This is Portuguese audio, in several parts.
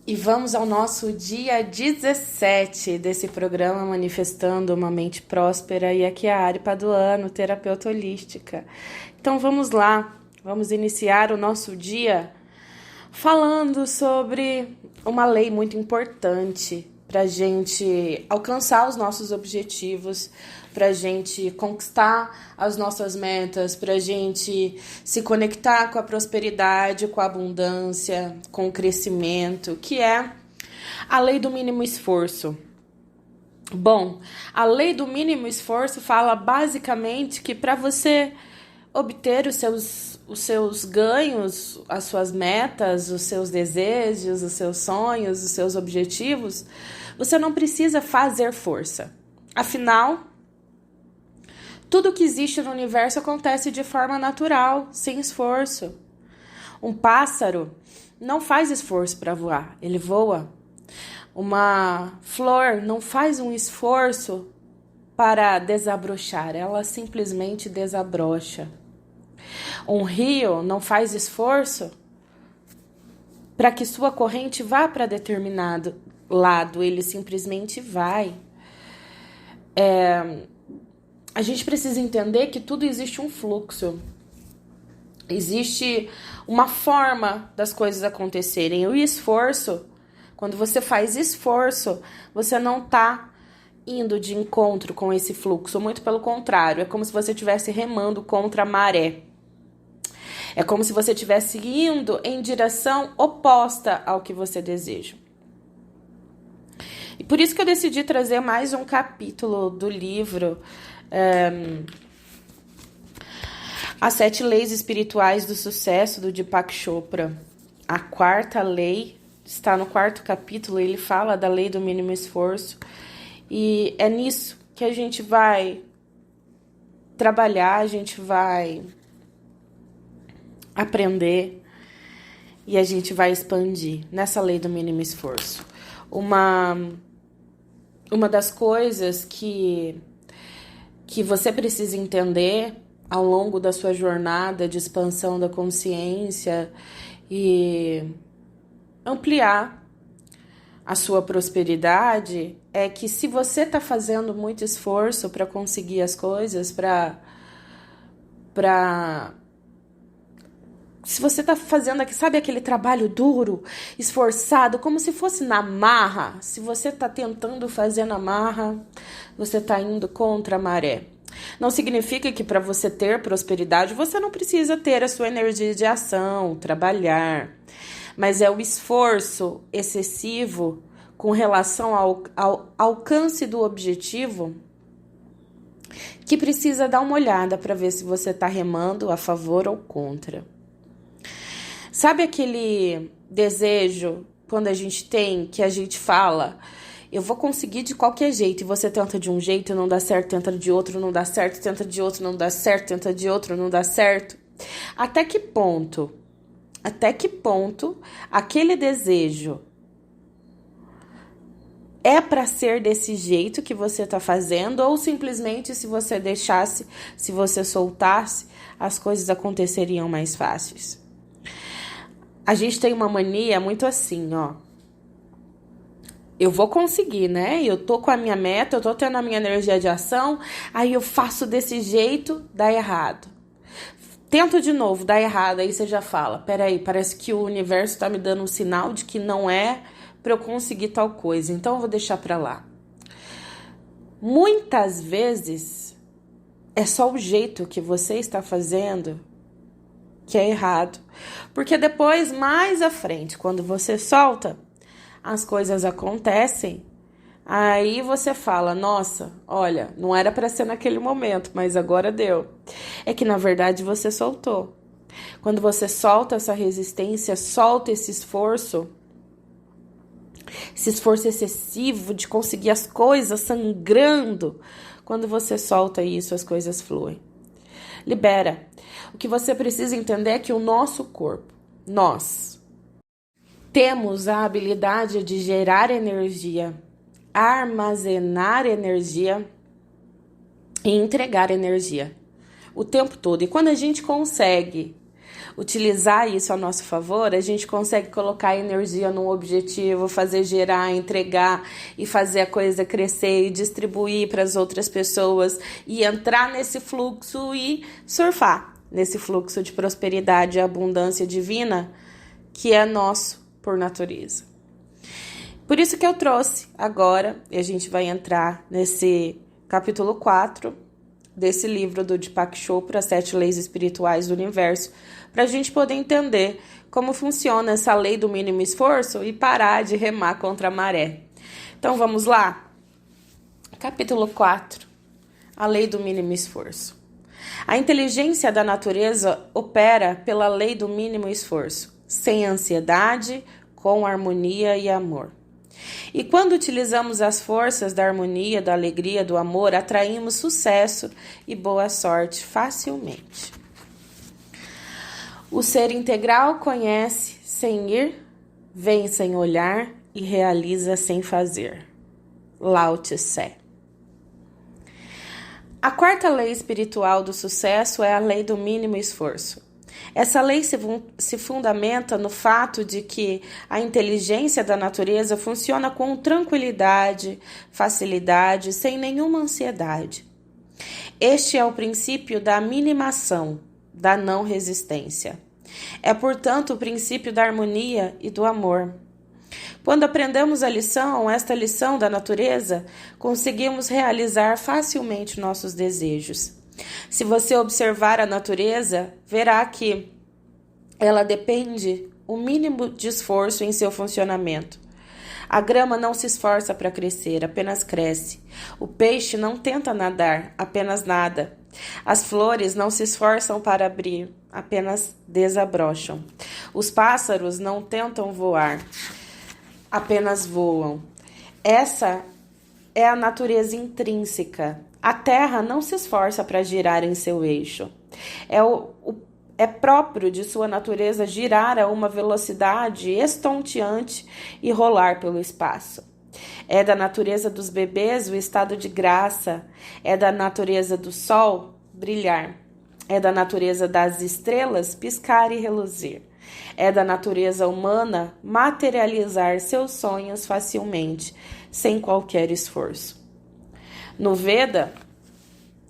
E vamos ao nosso dia 17 desse programa Manifestando uma Mente Próspera. E aqui é a Ari Paduano, terapeuta holística. Então vamos lá, vamos iniciar o nosso dia falando sobre uma lei muito importante para a gente alcançar os nossos objetivos, para a gente conquistar as nossas metas, para a gente se conectar com a prosperidade, com a abundância, com o crescimento, que é a lei do mínimo esforço. Bom, a lei do mínimo esforço fala basicamente que para você obter os seus ganhos, as suas metas, os seus desejos, os seus sonhos, os seus objetivos, você não precisa fazer força. Afinal, tudo que existe no universo acontece de forma natural, sem esforço. Um pássaro não faz esforço para voar, ele voa. Uma flor não faz um esforço para desabrochar, ela simplesmente desabrocha. Um rio não faz esforço para que sua corrente vá para determinado lado, ele simplesmente vai. A gente precisa entender que tudo existe um fluxo. Existe uma forma das coisas acontecerem. O esforço, quando você faz esforço, você não está indo de encontro com esse fluxo. Muito pelo contrário, é como se você estivesse remando contra a maré. É como se você estivesse indo em direção oposta ao que você deseja. E por isso que eu decidi trazer mais um capítulo do livro As 7 Leis Espirituais do Sucesso, do Deepak Chopra. A 4ª lei está no 4º capítulo, ele fala da lei do mínimo esforço. E é nisso que a gente vai trabalhar, a gente vai aprender e a gente vai expandir nessa lei do mínimo esforço. Uma das coisas que você precisa entender ao longo da sua jornada de expansão da consciência e ampliar a sua prosperidade é que se você está fazendo muito esforço para conseguir as coisas, se você tá fazendo aqui, sabe, aquele trabalho duro, esforçado, como se fosse na marra, se você tá tentando fazer na marra, você tá indo contra a maré. Não significa que para você ter prosperidade, você não precisa ter a sua energia de ação, trabalhar. Mas é o esforço excessivo com relação ao alcance do objetivo que precisa dar uma olhada para ver se você tá remando a favor ou contra. Sabe aquele desejo, quando a gente tem, que a gente fala, eu vou conseguir de qualquer jeito, e você tenta de um jeito, não dá certo, tenta de outro, não dá certo, tenta de outro, não dá certo, tenta de outro, não dá certo. Até que ponto aquele desejo é para ser desse jeito que você está fazendo, ou simplesmente se você deixasse, se você soltasse, as coisas aconteceriam mais fáceis? A gente tem uma mania muito assim, ó. Eu vou conseguir, né? Eu tô com a minha meta, eu tô tendo a minha energia de ação, aí eu faço desse jeito, dá errado. Tento de novo, dá errado, aí você já fala, peraí, parece que o universo tá me dando um sinal de que não é pra eu conseguir tal coisa, então eu vou deixar pra lá. Muitas vezes, é só o jeito que você está fazendo que é errado. Porque depois, mais à frente, quando você solta, as coisas acontecem, aí você fala, nossa, olha, não era para ser naquele momento, mas agora deu. É que, na verdade, você soltou. Quando você solta essa resistência, solta esse esforço excessivo de conseguir as coisas sangrando, quando você solta isso, as coisas fluem. Libera. O que você precisa entender é que o nosso corpo, nós, temos a habilidade de gerar energia, armazenar energia e entregar energia o tempo todo. E quando a gente consegue utilizar isso a nosso favor, a gente consegue colocar energia num objetivo, fazer gerar, entregar e fazer a coisa crescer e distribuir para as outras pessoas e entrar nesse fluxo e surfar nesse fluxo de prosperidade e abundância divina que é nosso por natureza. Por isso que eu trouxe agora, e a gente vai entrar nesse capítulo 4 desse livro do Deepak Chopra, As 7 Leis Espirituais do Universo, para a gente poder entender como funciona essa lei do mínimo esforço e parar de remar contra a maré. Então vamos lá? Capítulo 4, a lei do mínimo esforço. A inteligência da natureza opera pela lei do mínimo esforço, sem ansiedade, com harmonia e amor. E quando utilizamos as forças da harmonia, da alegria, do amor, atraímos sucesso e boa sorte facilmente. O ser integral conhece sem ir, vê sem olhar e realiza sem fazer. Lao Tse. A quarta lei espiritual do sucesso é a lei do mínimo esforço. Essa lei se fundamenta no fato de que a inteligência da natureza funciona com tranquilidade, facilidade, sem nenhuma ansiedade. Este é o princípio da minimação, da não resistência. É, portanto, o princípio da harmonia e do amor. Quando aprendemos esta lição da natureza, conseguimos realizar facilmente nossos desejos. Se você observar a natureza, verá que ela depende o mínimo de esforço em seu funcionamento. A grama não se esforça para crescer, apenas cresce. O peixe não tenta nadar, apenas nada. As flores não se esforçam para abrir, apenas desabrocham. Os pássaros não tentam voar, apenas voam. Essa é a natureza intrínseca. A Terra não se esforça para girar em seu eixo. É próprio de sua natureza girar a uma velocidade estonteante e rolar pelo espaço. É da natureza dos bebês o estado de graça. É da natureza do sol brilhar. É da natureza das estrelas piscar e reluzir. É da natureza humana materializar seus sonhos facilmente, sem qualquer esforço. No Veda,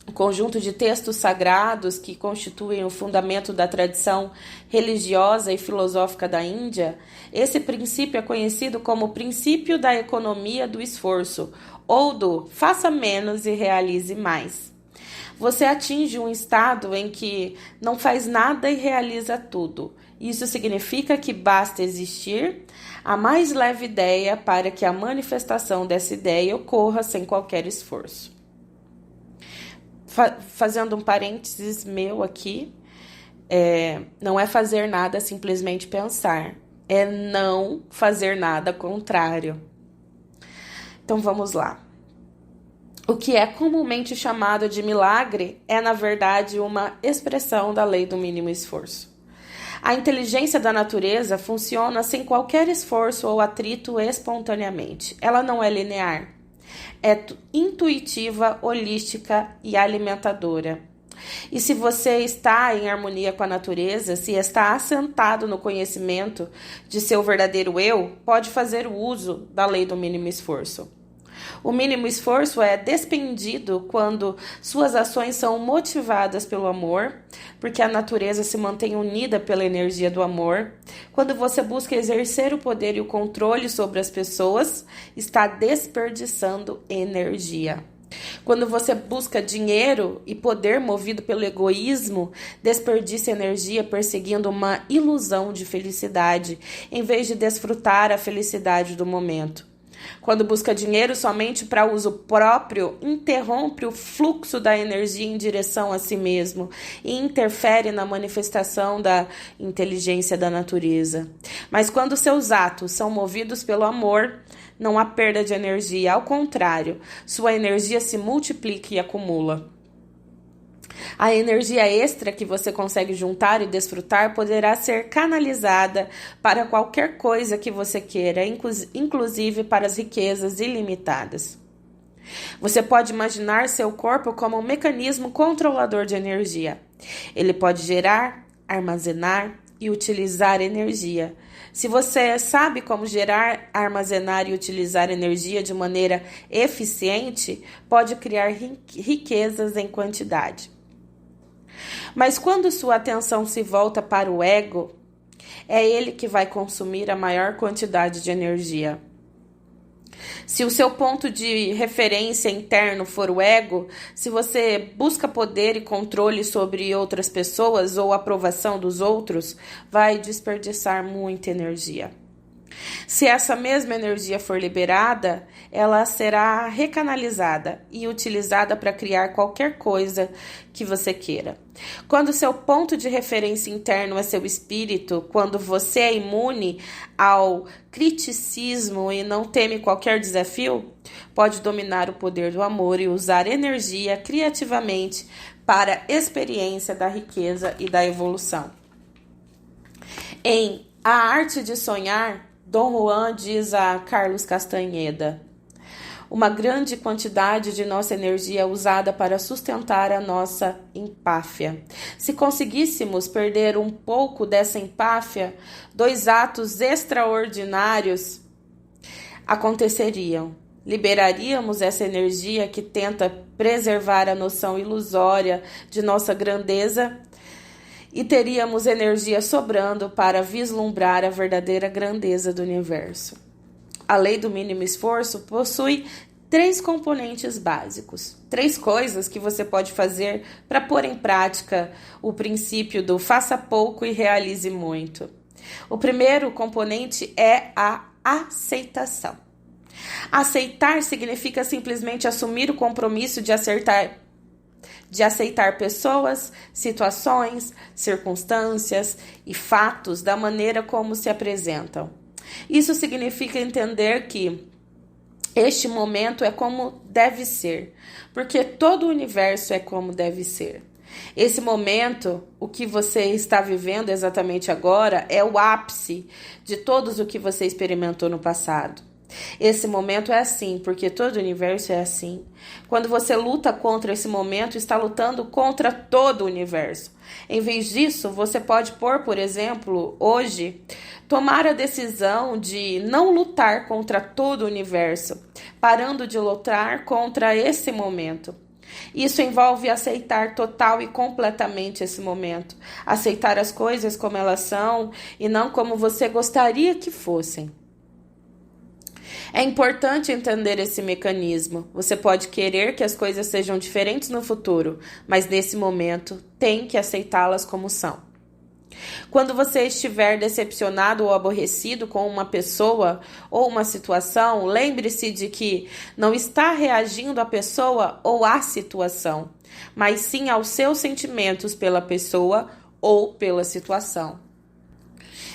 o conjunto de textos sagrados que constituem o fundamento da tradição religiosa e filosófica da Índia, esse princípio é conhecido como o princípio da economia do esforço, ou do faça menos e realize mais. Você atinge um estado em que não faz nada e realiza tudo. Isso significa que basta existir a mais leve ideia para que a manifestação dessa ideia ocorra sem qualquer esforço. Fazendo um parênteses meu aqui, não é fazer nada, simplesmente pensar. É não fazer nada contrário. Então vamos lá. O que é comumente chamado de milagre é, na verdade, uma expressão da lei do mínimo esforço. A inteligência da natureza funciona sem qualquer esforço ou atrito espontaneamente. Ela não é linear. É intuitiva, holística e alimentadora. E se você está em harmonia com a natureza, se está assentado no conhecimento de seu verdadeiro eu, pode fazer uso da lei do mínimo esforço. O mínimo esforço é despendido quando suas ações são motivadas pelo amor, porque a natureza se mantém unida pela energia do amor. Quando você busca exercer o poder e o controle sobre as pessoas, está desperdiçando energia. Quando você busca dinheiro e poder movido pelo egoísmo, desperdiça energia perseguindo uma ilusão de felicidade, em vez de desfrutar a felicidade do momento. Quando busca dinheiro somente para uso próprio, interrompe o fluxo da energia em direção a si mesmo e interfere na manifestação da inteligência da natureza. Mas quando seus atos são movidos pelo amor, não há perda de energia, ao contrário, sua energia se multiplica e acumula. A energia extra que você consegue juntar e desfrutar poderá ser canalizada para qualquer coisa que você queira, inclusive para as riquezas ilimitadas. Você pode imaginar seu corpo como um mecanismo controlador de energia. Ele pode gerar, armazenar e utilizar energia. Se você sabe como gerar, armazenar e utilizar energia de maneira eficiente, pode criar riquezas em quantidade. Mas quando sua atenção se volta para o ego, é ele que vai consumir a maior quantidade de energia. Se o seu ponto de referência interno for o ego, se você busca poder e controle sobre outras pessoas ou aprovação dos outros, vai desperdiçar muita energia. Se essa mesma energia for liberada, ela será recanalizada e utilizada para criar qualquer coisa que você queira. Quando seu ponto de referência interno é seu espírito, quando você é imune ao criticismo e não teme qualquer desafio, pode dominar o poder do amor e usar energia criativamente para a experiência da riqueza e da evolução. Em A Arte de Sonhar, Dom Juan diz a Carlos Castanheda: uma grande quantidade de nossa energia é usada para sustentar a nossa empáfia. Se conseguíssemos perder um pouco dessa empáfia, 2 atos extraordinários aconteceriam. Liberaríamos essa energia que tenta preservar a noção ilusória de nossa grandeza e teríamos energia sobrando para vislumbrar a verdadeira grandeza do universo. A lei do mínimo esforço possui 3 componentes básicos, 3 coisas que você pode fazer para pôr em prática o princípio do faça pouco e realize muito. O primeiro componente é a aceitação. Aceitar significa simplesmente assumir o compromisso de aceitar pessoas, situações, circunstâncias e fatos da maneira como se apresentam. Isso significa entender que este momento é como deve ser, porque todo o universo é como deve ser. Esse momento, o que você está vivendo exatamente agora, é o ápice de todos o que você experimentou no passado. Esse momento é assim, porque todo o universo é assim. Quando você luta contra esse momento, está lutando contra todo o universo. Em vez disso, você pode por exemplo, hoje, tomar a decisão de não lutar contra todo o universo, parando de lutar contra esse momento. Isso envolve aceitar total e completamente esse momento, aceitar as coisas como elas são e não como você gostaria que fossem. É importante entender esse mecanismo. Você pode querer que as coisas sejam diferentes no futuro, mas nesse momento tem que aceitá-las como são. Quando você estiver decepcionado ou aborrecido com uma pessoa ou uma situação, lembre-se de que não está reagindo à pessoa ou à situação, mas sim aos seus sentimentos pela pessoa ou pela situação.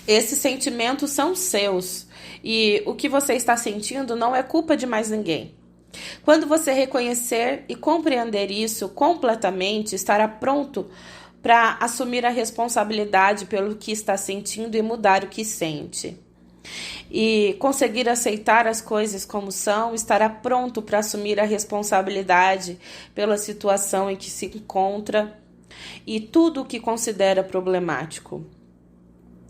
Esses sentimentos são seus e o que você está sentindo não é culpa de mais ninguém. Quando você reconhecer e compreender isso completamente, estará pronto para assumir a responsabilidade pelo que está sentindo e mudar o que sente. E conseguir aceitar as coisas como são, estará pronto para assumir a responsabilidade pela situação em que se encontra e tudo o que considera problemático.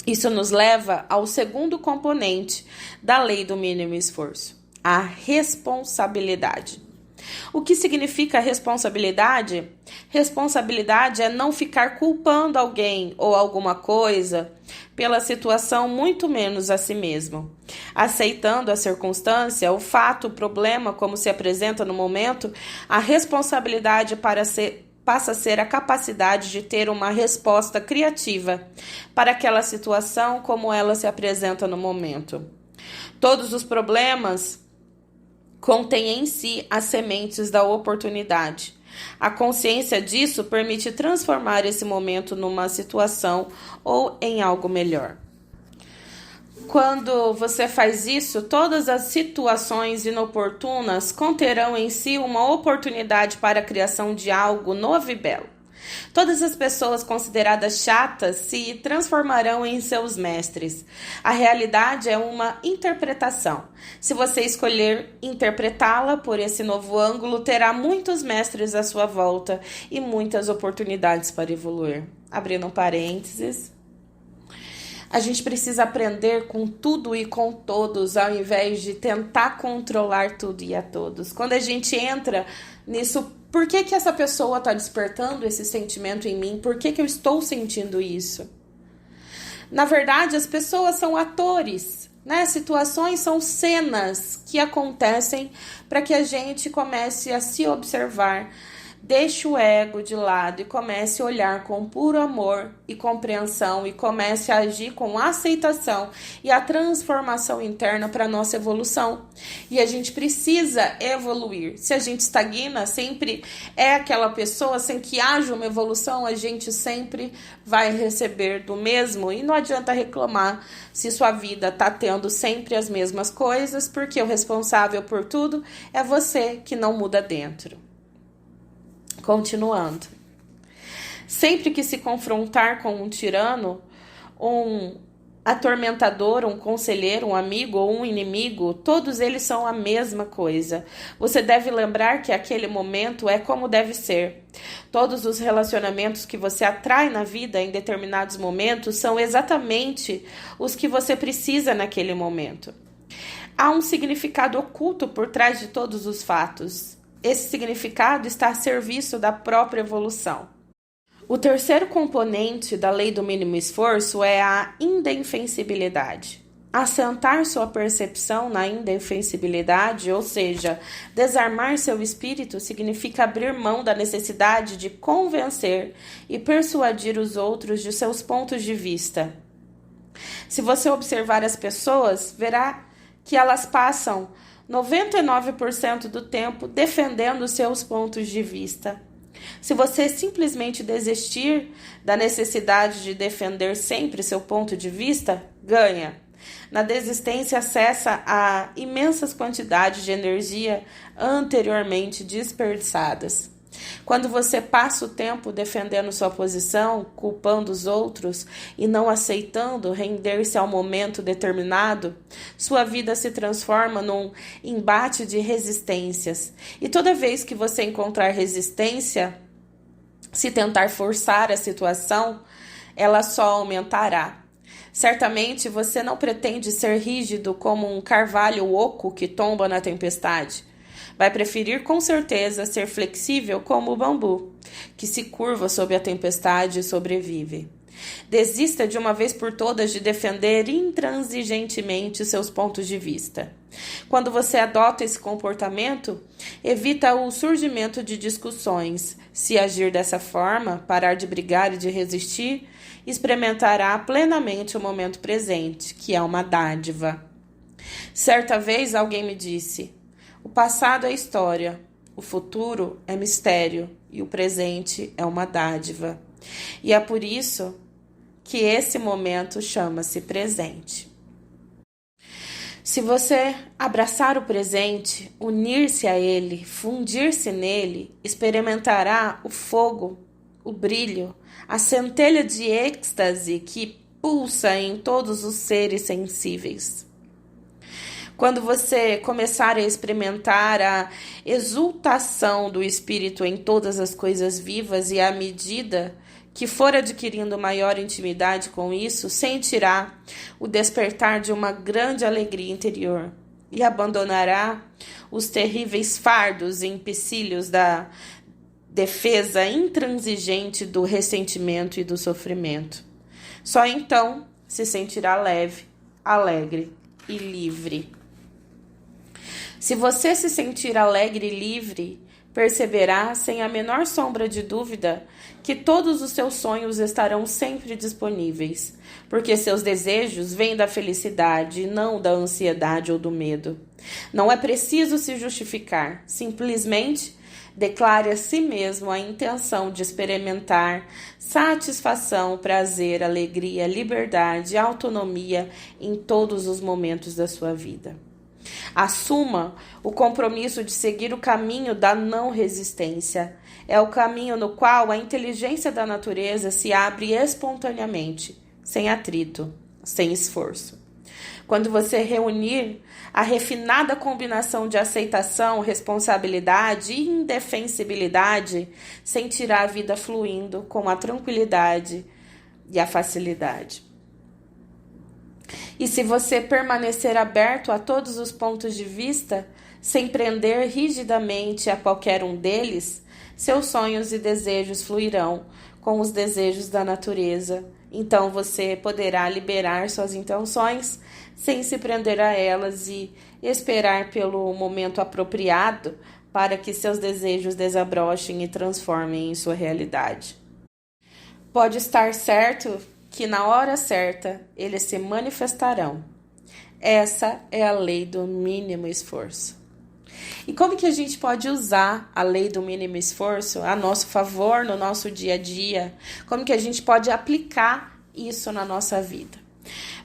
Isso nos leva ao segundo componente da lei do mínimo esforço, a responsabilidade. O que significa responsabilidade? Responsabilidade é não ficar culpando alguém ou alguma coisa pela situação, muito menos a si mesmo. Aceitando a circunstância, o fato, o problema, como se apresenta no momento, a responsabilidade passa a ser a capacidade de ter uma resposta criativa para aquela situação como ela se apresenta no momento. Todos os problemas contêm em si as sementes da oportunidade. A consciência disso permite transformar esse momento numa situação ou em algo melhor. Quando você faz isso, todas as situações inoportunas conterão em si uma oportunidade para a criação de algo novo e belo. Todas as pessoas consideradas chatas se transformarão em seus mestres. A realidade é uma interpretação. Se você escolher interpretá-la por esse novo ângulo, terá muitos mestres à sua volta e muitas oportunidades para evoluir. abrindo um parênteses. A gente precisa aprender com tudo e com todos, ao invés de tentar controlar tudo e a todos. Quando a gente entra nisso, por que que essa pessoa está despertando esse sentimento em mim? Por que que eu estou sentindo isso? Na verdade, as pessoas são atores, né? Situações são cenas que acontecem para que a gente comece a se observar. Deixe o ego de lado e comece a olhar com puro amor e compreensão e comece a agir com aceitação e a transformação interna para a nossa evolução. E a gente precisa evoluir. Se a gente estagna, sempre é aquela pessoa, sem que haja uma evolução, a gente sempre vai receber do mesmo. E não adianta reclamar se sua vida está tendo sempre as mesmas coisas, porque o responsável por tudo é você que não muda dentro. Continuando. Sempre que se confrontar com um tirano, um atormentador, um conselheiro, um amigo ou um inimigo, todos eles são a mesma coisa. Você deve lembrar que aquele momento é como deve ser. Todos os relacionamentos que você atrai na vida em determinados momentos são exatamente os que você precisa naquele momento. Há um significado oculto por trás de todos os fatos. Esse significado está a serviço da própria evolução. O terceiro componente da lei do mínimo esforço é a indefensibilidade. Assentar sua percepção na indefensibilidade, ou seja, desarmar seu espírito, significa abrir mão da necessidade de convencer e persuadir os outros de seus pontos de vista. Se você observar as pessoas, verá que elas passam 99% do tempo defendendo seus pontos de vista. Se você simplesmente desistir da necessidade de defender sempre seu ponto de vista, ganha. Na desistência, acessa a imensas quantidades de energia anteriormente desperdiçadas. Quando você passa o tempo defendendo sua posição, culpando os outros e não aceitando render-se ao momento determinado, sua vida se transforma num embate de resistências. E toda vez que você encontrar resistência, se tentar forçar a situação, ela só aumentará. Certamente você não pretende ser rígido como um carvalho oco que tomba na tempestade. Vai preferir com certeza ser flexível como o bambu, que se curva sob a tempestade e sobrevive. Desista de uma vez por todas de defender intransigentemente seus pontos de vista. Quando você adota esse comportamento, evita o surgimento de discussões. Se agir dessa forma, parar de brigar e de resistir, experimentará plenamente o momento presente, que é uma dádiva. Certa vez alguém me disse: o passado é história, o futuro é mistério e o presente é uma dádiva. E é por isso que esse momento chama-se presente. Se você abraçar o presente, unir-se a ele, fundir-se nele, experimentará o fogo, o brilho, a centelha de êxtase que pulsa em todos os seres sensíveis. Quando você começar a experimentar a exultação do espírito em todas as coisas vivas e à medida que for adquirindo maior intimidade com isso, sentirá o despertar de uma grande alegria interior e abandonará os terríveis fardos e empecilhos da defesa intransigente do ressentimento e do sofrimento. Só então se sentirá leve, alegre e livre. Se você se sentir alegre e livre, perceberá, sem a menor sombra de dúvida, que todos os seus sonhos estarão sempre disponíveis, porque seus desejos vêm da felicidade e não da ansiedade ou do medo. Não é preciso se justificar, simplesmente declare a si mesmo a intenção de experimentar satisfação, prazer, alegria, liberdade e autonomia em todos os momentos da sua vida. Assuma o compromisso de seguir o caminho da não resistência. É o caminho no qual a inteligência da natureza se abre espontaneamente, sem atrito, sem esforço. Quando você reunir a refinada combinação de aceitação, responsabilidade e indefensibilidade, sentirá a vida fluindo com a tranquilidade e a facilidade. E se você permanecer aberto a todos os pontos de vista, sem prender rigidamente a qualquer um deles, seus sonhos e desejos fluirão com os desejos da natureza. Então você poderá liberar suas intenções sem se prender a elas e esperar pelo momento apropriado para que seus desejos desabrochem e transformem em sua realidade. Pode estar certo que na hora certa eles se manifestarão. Essa é a lei do mínimo esforço. E como que a gente pode usar a lei do mínimo esforço a nosso favor no nosso dia a dia? Como que a gente pode aplicar isso na nossa vida?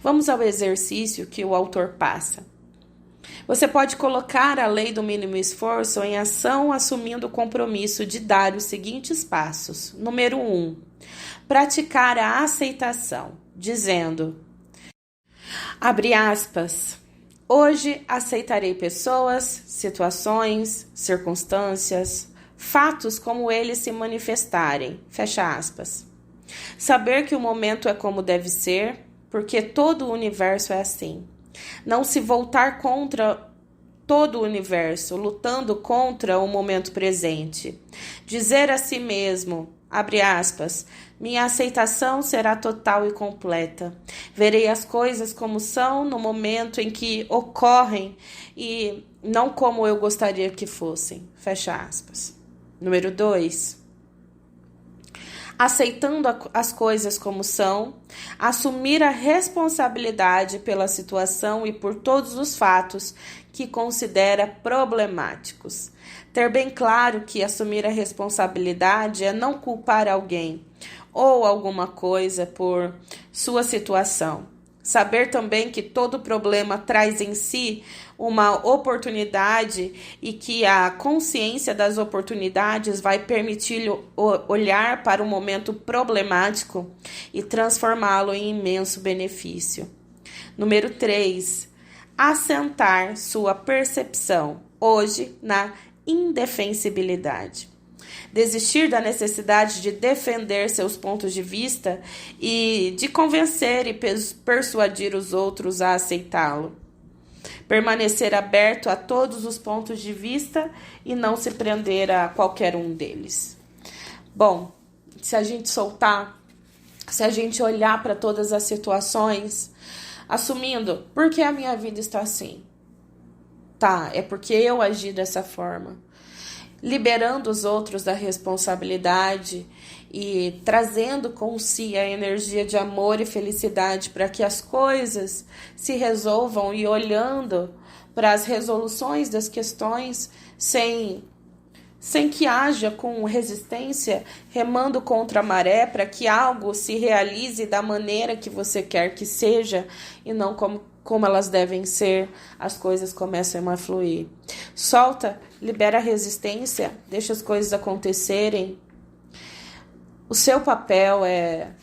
Vamos ao exercício que o autor passa. Você pode colocar a lei do mínimo esforço em ação assumindo o compromisso de dar os seguintes passos. Número 1. Praticar a aceitação, dizendo, abre aspas, hoje aceitarei pessoas, situações, circunstâncias, fatos como eles se manifestarem, fecha aspas. Saber que o momento é como deve ser, porque todo o universo é assim. Não se voltar contra todo o universo, lutando contra o momento presente. Dizer a si mesmo, abre aspas, minha aceitação será total e completa. Verei as coisas como são no momento em que ocorrem e não como eu gostaria que fossem. Fecha aspas. Número 2. Aceitando as coisas como são, assumir a responsabilidade pela situação e por todos os fatos que considera problemáticos. Ter bem claro que assumir a responsabilidade é não culpar alguém ou alguma coisa por sua situação. Saber também que todo problema traz em si uma oportunidade e que a consciência das oportunidades vai permitir-lhe olhar para o momento problemático e transformá-lo em imenso benefício. Número 3. Assentar sua percepção, hoje, na indefensibilidade. Desistir da necessidade de defender seus pontos de vista e de convencer e persuadir os outros a aceitá-lo. Permanecer aberto a todos os pontos de vista e não se prender a qualquer um deles. Bom, se a gente soltar, se a gente olhar para todas as situações, assumindo, por que a minha vida está assim? Tá, é porque eu agi dessa forma. Liberando os outros da responsabilidade e trazendo com si a energia de amor e felicidade para que as coisas se resolvam e olhando para as resoluções das questões sem que haja com resistência, remando contra a maré para que algo se realize da maneira que você quer que seja e não como elas devem ser, as coisas começam a fluir. Solta, libera a resistência, deixa as coisas acontecerem. O seu papel é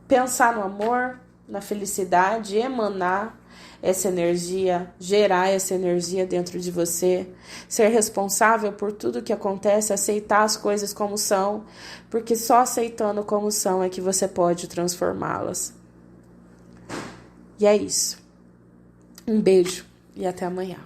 pensar no amor, na felicidade, emanar essa energia, gerar essa energia dentro de você, ser responsável por tudo que acontece, aceitar as coisas como são, porque só aceitando como são é que você pode transformá-las. E é isso. Um beijo e até amanhã.